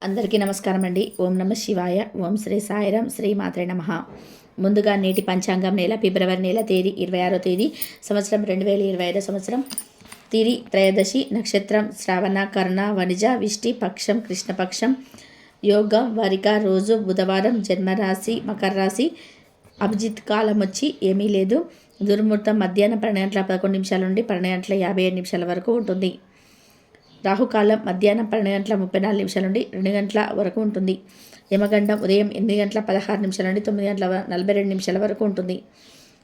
అందరికీ నమస్కారం అండి. ఓం నమ శివాయ. ఓం శ్రీ సాయిరాం. శ్రీ మాత్రే నమః. ముందుగా నేటి పంచాంగం నెల ఫిబ్రవరి నెల తేదీ 26వ తేదీ సంవత్సరం 2025 సంవత్సరం తిరి త్రయోదశి నక్షత్రం శ్రవణ కర్ణ వనిజ విష్టి పక్షం కృష్ణపక్షం యోగం వరిక రోజు బుధవారం జన్మరాశి మకర రాశి అభిజిత్ కాలం వచ్చి ఏమీ లేదు. దుర్ముహూర్తం మధ్యాహ్నం 12:11 నుండి 12:57 వరకు ఉంటుంది. రాహుకాలం మధ్యాహ్నం 12:34 నుండి 2 గంటల వరకు ఉంటుంది. యమగండం ఉదయం 8:16 నుండి 9:42 వరకు ఉంటుంది.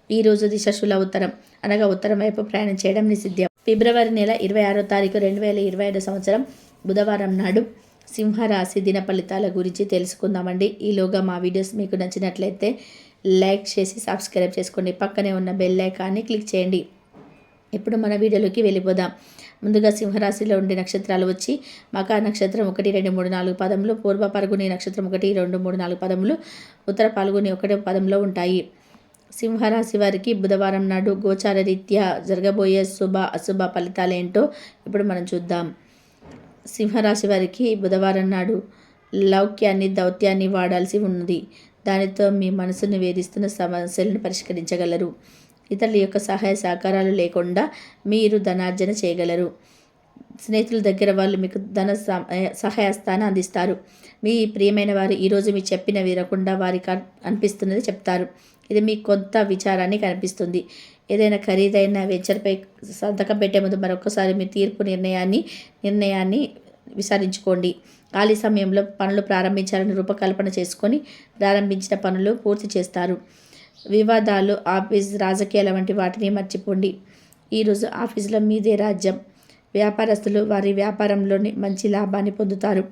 ఈరోజు దిశశూల ఉత్తరం అనగా ఉత్తరం వైపు ప్రయాణం చేయడం నిషిద్ధం. ఫిబ్రవరి నెల 26వ తారీఖు 2025 సంవత్సరం బుధవారం నాడు సింహరాశి దిన ఫలితాల గురించి తెలుసుకుందామండి. ఈలోగా మా వీడియోస్ మీకు నచ్చినట్లయితే లైక్ చేసి సబ్స్క్రైబ్ చేసుకోండి. పక్కనే ఉన్న బెల్ ఐకాన్ని క్లిక్ చేయండి. ఇప్పుడు మన వీడియోలోకి వెళ్ళిపోదాం. ముందుగా సింహరాశిలో ఉండే నక్షత్రాలు వచ్చి మకా నక్షత్రం 1, 2, 3, 4 పదములు, పూర్వ పల్గుని నక్షత్రం 1, 2, 3, 4 పదములు, ఉత్తర పాల్గొని 1 పదంలో ఉంటాయి. సింహరాశి వారికి బుధవారం నాడు గోచార రీత్యా జరగబోయే శుభ అశుభ ఫలితాలేంటో ఇప్పుడు మనం చూద్దాం. సింహరాశి వారికి బుధవారం నాడు లౌక్యాన్ని దౌత్యాన్ని వాడాల్సి ఉన్నది. దానితో మీ మనసును వేధిస్తున్న సమస్యలను పరిష్కరించగలరు. ఇతరుల యొక్క సహాయ సహకారాలు లేకుండా మీరు ధనార్జన చేయగలరు. స్నేహితుల దగ్గర వాళ్ళు మీకు ధన సహాయస్థానం అందిస్తారు. మీ ప్రియమైన వారు ఈరోజు మీ చెప్పిన వినకుండా వారికి అనిపిస్తున్నది చెప్తారు. ఇది మీ కొంత విచారాన్ని కనిపిస్తుంది. ఏదైనా ఖరీదైన వెంచర్పై సంతకం పెట్టే ముందు మరొకసారి మీ తీర్పు నిర్ణయాన్ని విచారించుకోండి. ఖాళీ సమయంలో పనులు ప్రారంభించాలని రూపకల్పన చేసుకొని ప్రారంభించిన పనులు పూర్తి చేస్తారు. వివాదాలు, ఆఫీస్, రాజకీయాల వంటి వాటిని మర్చిపోండి. ఈరోజు ఆఫీసులో మీదే రాజ్యం. వ్యాపారస్తులు వారి వ్యాపారంలోని మంచి లాభాన్ని పొందుతారు.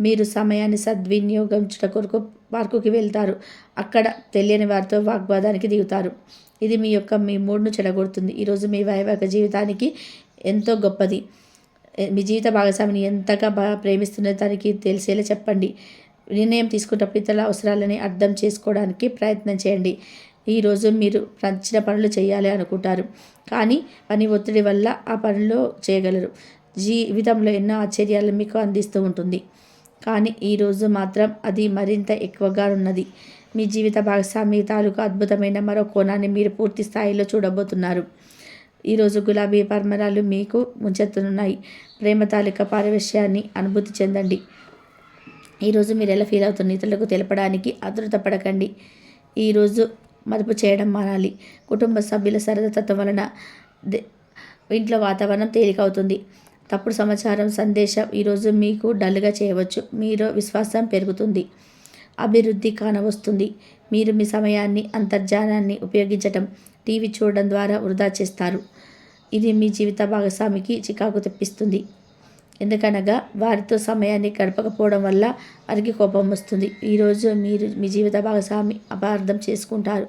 మీరు సమయాన్ని సద్వినియోగించుట కొరకు పార్కుకి వెళ్తారు. అక్కడ తెలియని వారితో వాగ్వాదానికి దిగుతారు. ఇది మీ మూడ్ను చెడగొడుతుంది. ఈరోజు మీ వైవాహిక జీవితానికి ఎంతో గొప్పది. మీ జీవిత భాగస్వామిని ఎంతగా ప్రేమిస్తున్నది తనకి తెలిసేలా చెప్పండి. నిర్ణయం తీసుకున్నప్పుడు ఇతరుల అవసరాలని అర్థం చేసుకోవడానికి ప్రయత్నం చేయండి. ఈరోజు మీరు నచ్చిన పనులు చేయాలి అనుకుంటారు, కానీ పని ఒత్తిడి వల్ల ఆ పనులు చేయగలరు. జీవితంలో ఎన్నో ఆశ్చర్యాలు మీకు అందిస్తూ ఉంటుంది, కానీ ఈరోజు మాత్రం అది మరింత ఎక్కువగా ఉన్నది. మీ జీవిత భాగస్వామి తాలూకు అద్భుతమైన మరో కోణాన్ని మీరు పూర్తి స్థాయిలో చూడబోతున్నారు. ఈరోజు గులాబీ పరిమళాలు మీకు ముంచెత్తుతున్నాయి. ప్రేమ తాలూకా పారవశ్యాన్ని అనుభూతి చెందండి. ఈరోజు మీరు ఎలా ఫీల్ అవుతున్న ఇతరులకు తెలపడానికి ఆతృత పడకండి. ఈరోజు మదుపు చేయడం మానాలి. కుటుంబ సభ్యుల సరళతత్వం వలన ఇంట్లో వాతావరణం తేలికవుతుంది. తప్పుడు సమాచారం సందేశం ఈరోజు మీకు డల్గా చేయవచ్చు. మీలో విశ్వాసం పెరుగుతుంది. అభివృద్ధి కానవస్తుంది. మీరు మీ సమయాన్ని అంతర్జాలాన్ని ఉపయోగించటం, టీవీ చూడడం ద్వారా వృధా చేస్తారు. ఇది మీ జీవిత భాగస్వామికి చికాకు తెప్పిస్తుంది. ఎందుకనగా వారితో సమయాన్ని గడపకపోవడం వల్ల వారికి కోపం వస్తుంది. ఈరోజు మీరు మీ జీవిత భాగస్వామి అపార్థం చేసుకుంటారు.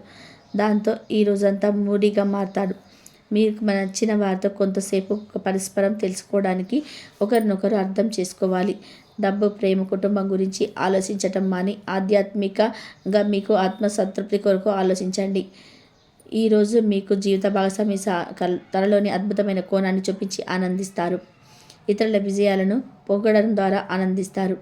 దాంతో ఈ రోజంతా మూడీగా మారతాడు. మీకు నచ్చిన వారితో కొంతసేపు పరస్పరం తెలుసుకోవడానికి ఒకరినొకరు అర్థం చేసుకోవాలి. డబ్బు, ప్రేమ, కుటుంబం గురించి ఆలోచించటం మాని ఆధ్యాత్మికంగా మీకు ఆత్మసంతృప్తి కొరకు ఆలోచించండి. ఈరోజు మీకు జీవిత భాగస్వామి తనలోని అద్భుతమైన కోణాన్ని చూపించి ఆనందిస్తారు. ఇతరుల విజయాలను పొగడడం ద్వారా ఆనందిస్తారు.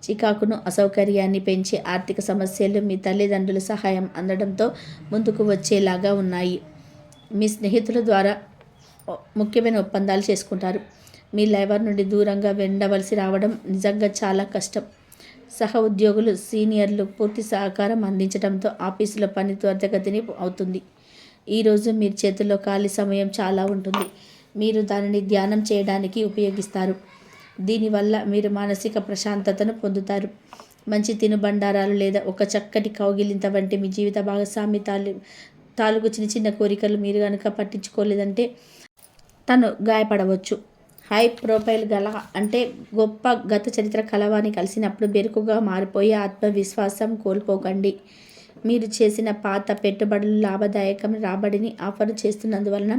చికాకును, అసౌకర్యాన్ని పెంచే ఆర్థిక సమస్యలు మీ తల్లిదండ్రుల సహాయం అందడంతో ముందుకు వచ్చేలాగా ఉన్నాయి. మీ స్నేహితుల ద్వారా ముఖ్యమైన ఒప్పందాలు చేసుకుంటారు. మీ లైవర్ నుండి దూరంగా ఉండవలసి రావడం నిజంగా చాలా కష్టం. సహ ఉద్యోగులు, సీనియర్లు పూర్తి సహకారం అందించడంతో ఆఫీసులో పని త్వరితగతిని అవుతుంది. ఈరోజు మీ చేతుల్లో ఖాళీ సమయం చాలా ఉంటుంది. మీరు దానిని ధ్యానం చేయడానికి ఉపయోగిస్తారు. దీనివల్ల మీరు మానసిక ప్రశాంతతను పొందుతారు. మంచి తినుబండారాలు లేదా ఒక చక్కటి కౌగిలింత వంటి మీ జీవిత భాగస్వామి తాలూకు చిన్న చిన్న కోరికలు మీరు కనుక పట్టించుకోలేదంటే తను గాయపడవచ్చు. హై ప్రొఫైల్ గల అంటే గొప్ప గత చరిత్ర కలవాన్ని కలిసినప్పుడు బెరుకుగా మారిపోయే ఆత్మవిశ్వాసం కోల్పోకండి. మీరు చేసిన పాత పెట్టుబడులు లాభదాయకం రాబడిని ఆఫర్ చేస్తున్నందువలన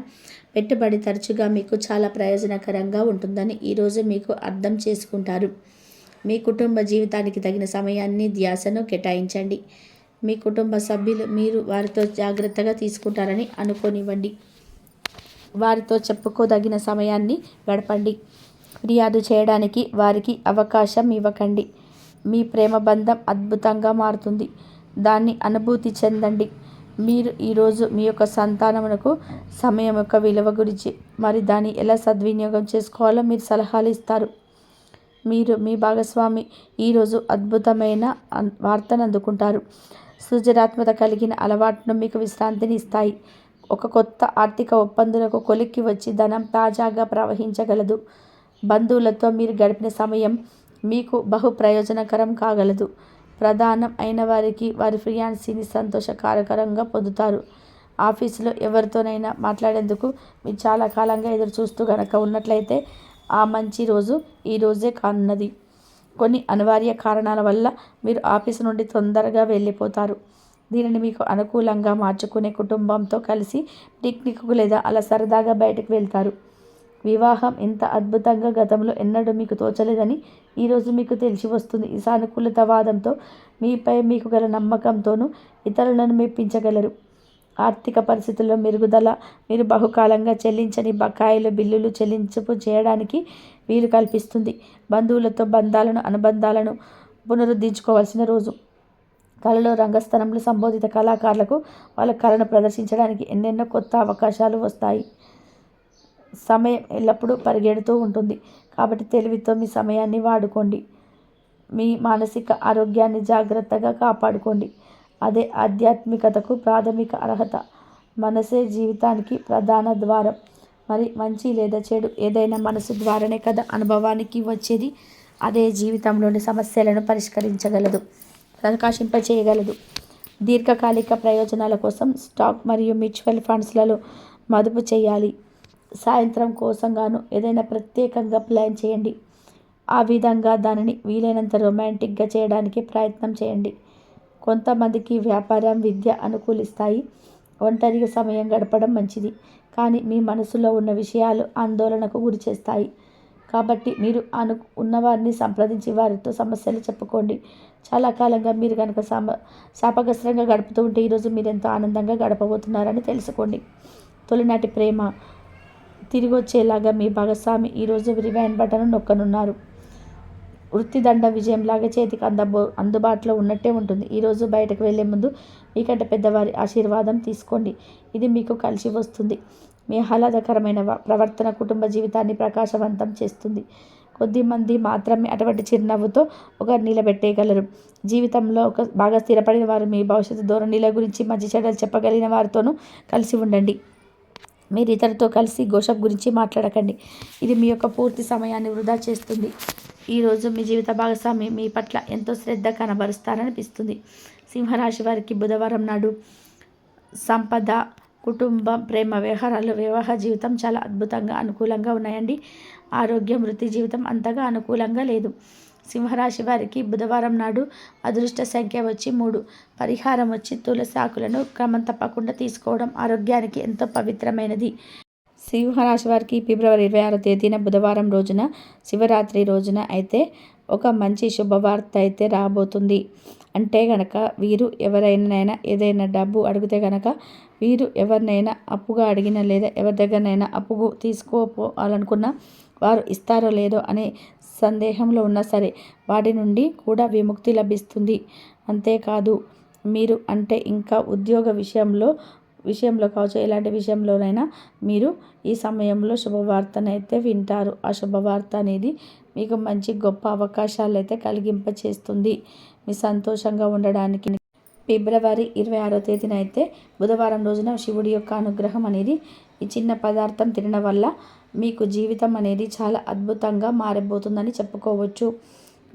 పెట్టుబడి తరచుగా మీకు చాలా ప్రయోజనకరంగా ఉంటుందని ఈరోజు మీకు అర్థం చేసుకుంటారు. మీ కుటుంబ జీవితానికి తగిన సమయాన్ని, ధ్యాసను కేటాయించండి. మీ కుటుంబ సభ్యులు మీరు వారితో జాగ్రత్తగా తీసుకుంటారని అనుకోనివ్వండి. వారితో చెప్పుకోదగిన సమయాన్ని గడపండి. ఫిర్యాదు చేయడానికి వారికి అవకాశం ఇవ్వకండి. మీ ప్రేమ బంధం అద్భుతంగా మారుతుంది. దాన్ని అనుభూతి చెందండి. మీరు ఈరోజు మీ యొక్క సంతానమునకు సమయం యొక్క విలువ గురించి మరి దాన్ని ఎలా సద్వినియోగం చేసుకోవాలో మీరు సలహాలు ఇస్తారు. మీరు మీ భాగస్వామి ఈరోజు అద్భుతమైన వార్తను అందుకుంటారు. సృజనాత్మక కలిగిన అలవాటును మీకు విశ్రాంతిని ఇస్తాయి. ఒక కొత్త ఆర్థిక ఒప్పందులకు కొలిక్కి వచ్చి ధనం తాజాగా ప్రవహించగలదు. బంధువులతో మీరు గడిపిన సమయం మీకు బహు ప్రయోజనకరం కాగలదు. ప్రధానం అయిన వారికి వారి ఫియాన్సీని సంతోషకరంగా పొందుతారు. ఆఫీసులో ఎవరితోనైనా మాట్లాడేందుకు మీరు చాలా కాలంగా ఎదురు చూస్తూ గనక ఉన్నట్లయితే ఆ మంచి రోజు ఈ రోజే కానున్నది. కొన్ని అనివార్య కారణాల వల్ల మీరు ఆఫీసు నుండి తొందరగా వెళ్ళిపోతారు. దీనిని మీకు అనుకూలంగా మార్చుకునే కుటుంబంతో కలిసి పిక్నిక్కు లేదా అలా సరదాగా బయటకు వెళ్తారు. వివాహం ఇంత అద్భుతంగా గతంలో ఎన్నడూ మీకు తోచలేదని ఈరోజు మీకు తెలిసి వస్తుంది. ఈ సానుకూలతవాదంతో మీపై మీకు గల నమ్మకంతోనూ ఇతరులను మెప్పించగలరు. ఆర్థిక పరిస్థితుల్లో మెరుగుదల మీరు బహుకాలంగా చెల్లించని బకాయిలు బిల్లులు చెల్లింపు చేయడానికి వీలు కల్పిస్తుంది. బంధువులతో అనుబంధాలను పునరుద్ధరించుకోవాల్సిన రోజు. కళలో రంగస్థలంలో సంబోధిత కళాకారులకు వాళ్ళ కళను ప్రదర్శించడానికి ఎన్నెన్నో కొత్త అవకాశాలు వస్తాయి. సమయం ఎల్లప్పుడూ పరిగెడుతూ ఉంటుంది కాబట్టి తెలివితో మీ సమయాన్ని వాడుకోండి. మీ మానసిక ఆరోగ్యాన్ని జాగ్రత్తగా కాపాడుకోండి. అదే ఆధ్యాత్మికతకు ప్రాథమిక అర్హత. మనసే జీవితానికి ప్రధాన ద్వారం. మరి మంచి లేదా చెడు ఏదైనా మనసు ద్వారానే కదా అనుభవానికి వచ్చేది. అదే జీవితంలోని సమస్యలను పరిష్కరించగలదు, ప్రకాశింపచేయగలదు. దీర్ఘకాలిక ప్రయోజనాల కోసం స్టాక్ మరియు మ్యూచువల్ ఫండ్స్లలో మదుపు చేయాలి. సాయంత్రం కోసం గాను ఏదైనా ప్రత్యేకంగా ప్లాన్ చేయండి. ఆ విధంగా దానిని వీలైనంత రొమాంటిక్గా చేయడానికి ప్రయత్నం చేయండి. కొంతమందికి వ్యాపారం విద్య అనుకూలిస్తాయి. ఒంటరిగా సమయం గడపడం మంచిది, కానీ మీ మనసులో ఉన్న విషయాలు ఆందోళనకు గురి చేస్తాయి. కాబట్టి మీరు ఉన్నవారిని సంప్రదించి వారితో సమస్యలు చెప్పుకోండి. చాలా కాలంగా మీరు కనుక శాపగ్రస్తంగా గడుపుతూ ఉంటే ఈరోజు మీరు ఎంతో ఆనందంగా గడపబోతున్నారని తెలుసుకోండి. తొలినాటి ప్రేమ తిరిగి వచ్చేలాగా మీ భాగస్వామి ఈరోజు రివైండ్ బటన్ నొక్కనున్నారు. వృత్తిదండ విజయంలాగా చేతికి అందుబాటులో ఉన్నట్టే ఉంటుంది. ఈరోజు బయటకు వెళ్లే ముందు మీకంటే పెద్దవారి ఆశీర్వాదం తీసుకోండి. ఇది మీకు కలిసి వస్తుంది. మీ ఆహ్లాదకరమైన ప్రవర్తన కుటుంబ జీవితాన్ని ప్రకాశవంతం చేస్తుంది. కొద్దిమంది మాత్రమే అటువంటి చిరునవ్వుతో ఒకరు నిలబెట్టేయగలరు. జీవితంలో బాగా స్థిరపడిన వారు మీ భవిష్యత్తు ధోరణిల గురించి మంచి చెడ్డలు చెప్పగలిగిన వారితోనూ కలిసి ఉండండి. మీరు ఇతరులతో కలిసి గోషప్ గురించి మాట్లాడకండి. ఇది మీ యొక్క పూర్తి సమయాన్ని వృధా చేస్తుంది. ఈరోజు మీ జీవిత భాగస్వామి మీ పట్ల ఎంతో శ్రద్ధ కనబరుస్తారనిపిస్తుంది. సింహరాశి వారికి బుధవారం నాడు సంపద, కుటుంబం, ప్రేమ వ్యవహారాలు, వివాహ జీవితం చాలా అద్భుతంగా అనుకూలంగా ఉన్నాయండి. ఆరోగ్యం, వృత్తి జీవితం అంతగా అనుకూలంగా లేదు. సింహరాశి వారికి బుధవారం నాడు అదృష్ట సంఖ్య వచ్చి 3. పరిహారం వచ్చి తులసి ఆకులను క్రమం తప్పకుండా తీసుకోవడం ఆరోగ్యానికి ఎంతో పవిత్రమైనది. సింహరాశి వారికి ఫిబ్రవరి 26వ తేదీన బుధవారం రోజున శివరాత్రి రోజున అయితే ఒక మంచి శుభవార్త అయితే రాబోతుంది. అంటే గనక వీరు ఎవరైనా ఏదైనా డబ్బు అడిగితే గనక వీరు ఎవరినైనా అప్పుగా అడిగిన లేదా ఎవరి దగ్గరనైనా అప్పు తీసుకోవాలనుకున్నా వారు ఇస్తారో లేదో అనే సందేహంలో ఉన్నా సరే వాటి నుండి కూడా విముక్తి లభిస్తుంది. అంతేకాదు మీరు అంటే ఇంకా ఉద్యోగ విషయంలో కావచ్చు, ఎలాంటి విషయంలోనైనా మీరు ఈ సమయంలో శుభవార్తనైతే వింటారు. ఆ శుభవార్త అనేది మీకు మంచి గొప్ప అవకాశాలు అయితే కలిగింపచేస్తుంది. మీ సంతోషంగా ఉండడానికి ఫిబ్రవరి 26వ తేదీన అయితే బుధవారం రోజున శివుడి యొక్క అనుగ్రహం అనేది ఈ చిన్న పదార్థం తినడం వల్ల మీకు జీవితం అనేది చాలా అద్భుతంగా మారబోతుందని చెప్పుకోవచ్చు.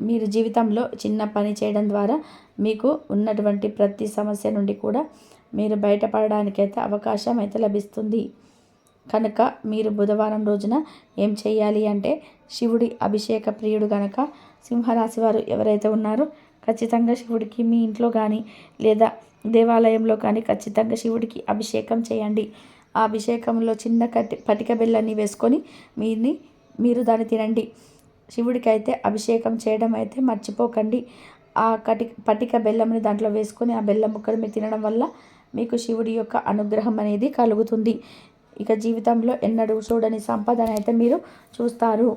మీరు జీవితంలో చిన్న పని చేయడం ద్వారా మీకు ఉన్నటువంటి ప్రతి సమస్య నుండి కూడా మీరు బయటపడడానికైతే అవకాశం అయితే లభిస్తుంది. కనుక మీరు బుధవారం రోజున ఏం చేయాలి అంటే శివుడి అభిషేక ప్రియుడు కనుక సింహరాశి వారు ఎవరైతే ఉన్నారో ఖచ్చితంగా శివుడికి మీ ఇంట్లో కానీ లేదా దేవాలయంలో కానీ ఖచ్చితంగా శివుడికి అభిషేకం చేయండి. ఆ అభిషేకంలో చిన్న పటిక బెల్లాన్ని వేసుకొని మీరు దాన్ని తినండి. శివుడికి అయితే అభిషేకం చేయడం అయితే మర్చిపోకండి. ఆ పటిక బెల్లంని దాంట్లో వేసుకొని ఆ బెల్లం ముక్కలు మీరు తినడం వల్ల మీకు శివుడి యొక్క అనుగ్రహం అనేది కలుగుతుంది. ఇక జీవితంలో ఎన్నడూ చూడని సంపదనైతే మీరు చూస్తారు.